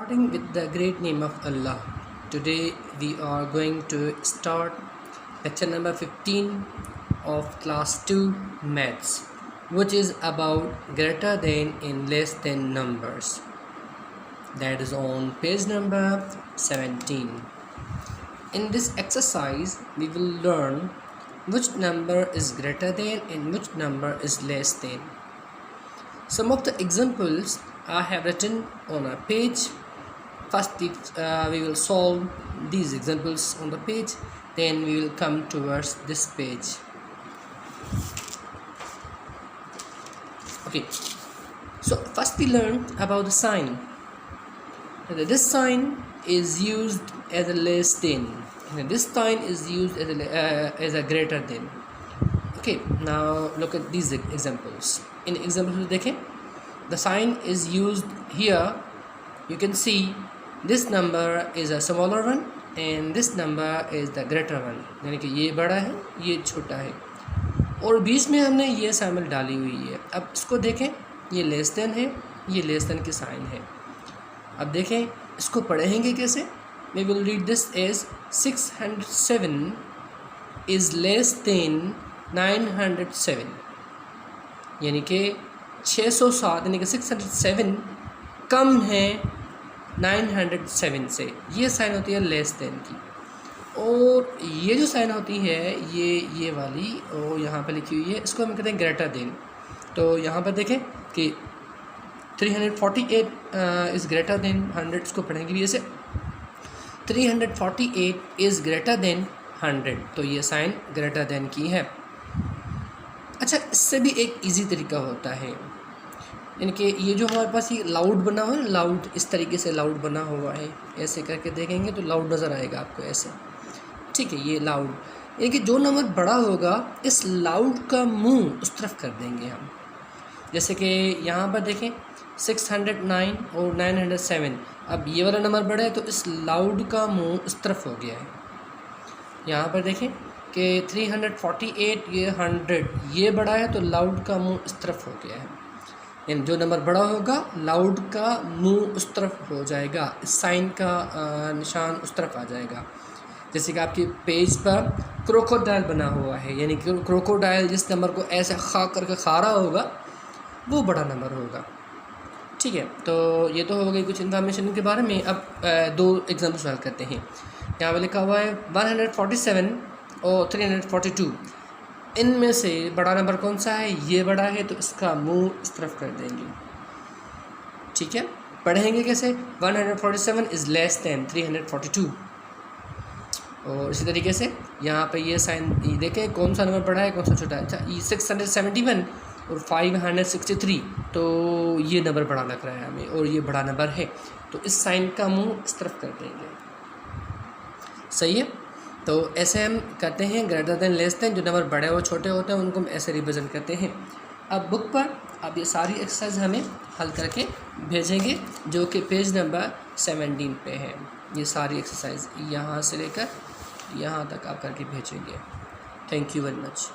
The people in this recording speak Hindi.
Starting with the great name of Allah. Today we are going to start lecture number 15 of class 2 maths, which is about greater than and less than numbers. That is on page number 17. In this exercise we will learn which number is greater than and which number is less than. Some of the examples I have written on a page. First we will solve these examples on the page, then we will come towards this page. Okay, so first we learn about the sign. This sign is used as a less than, and this sign is used as a greater than. Okay, now look at these examples. In examples देखें, the sign is used here. You can see this number is a smaller one and this number is the greater one, यानी कि ये बड़ा है ये छोटा है, और बीच में हमने ये शामिल डाली हुई है. अब इसको देखें, ये लेस देन है, ये लेस देन की साइन है. अब देखें इसको पढ़ेंगे कैसे. We will read this as 607 is less than 907, यानी कि 607 यानी कि 607 कम है 907 से. ये साइन होती है लेस देन की, और ये जो साइन होती है ये वाली और यहाँ पर लिखी हुई है, इसको हम कहते हैं ग्रेटर देन. तो यहाँ पर देखें कि 348 इज़ ग्रेटर देन 100. इसको पढ़ेंगे भी ऐसे, 348 इज़ ग्रेटर देन 100. तो ये साइन ग्रेटर देन की है. अच्छा, इससे भी एक इजी तरीका होता है, यानी कि ये जो हमारे पास ये लाउड बना हुआ है, लाउड इस तरीके से लाउड बना हुआ है, ऐसे करके देखेंगे तो लाउड नज़र आएगा आपको ऐसे. ठीक है, ये लाउड, यानी कि जो नंबर बड़ा होगा इस लाउड का मुंह उस तरफ कर देंगे हम. जैसे कि यहाँ पर देखें 609 और 907. अब ये वाला नंबर बड़ा है तो इस लाउड का मुंह इस तरफ हो गया है. यहाँ पर देखें कि 348 ये 100 ये बड़ा है तो लाउड का मुंह इस तरफ हो गया है. यानी जो नंबर बड़ा होगा लाउड का मुंह उस तरफ हो जाएगा, इस साइन का निशान उस तरफ आ जाएगा. जैसे कि आपके पेज पर क्रोकोडाइल बना हुआ है, यानी कि क्रोकोडाइल जिस नंबर को ऐसे खा करके खा रहा होगा वो बड़ा नंबर होगा. ठीक है, तो ये तो हो गई कुछ इन्फॉर्मेशन के बारे में. अब दो एग्जाम्पल सॉल्व करते हैं. यहाँ पर लिखा हुआ है 147 और 342. इनमें से बड़ा नंबर कौन सा है, ये बड़ा है तो इसका मुंह इस तरफ कर देंगे. ठीक है, पढ़ेंगे कैसे. 147 इज़ लेस दैन 342. और इसी तरीके से यहाँ पे ये साइन देखें कौन सा नंबर बड़ा है कौन सा छोटा है. अच्छा, ये 671 और 563, तो ये नंबर बड़ा लग रहा है हमें और ये बड़ा नंबर है, तो इस साइन का मुंह इस तरफ कर देंगे. सही है. तो ऐसे हम करते हैं ग्रेटर देन लेस देन. जो नंबर बड़े और छोटे होते हैं उनको हम ऐसे रिप्रेजेंट करते हैं. अब बुक पर अब ये सारी एक्सरसाइज हमें हल करके भेजेंगे, जो कि पेज नंबर 17 पे है. ये सारी एक्सरसाइज यहाँ से लेकर यहाँ तक आप करके भेजेंगे. Thank you very much.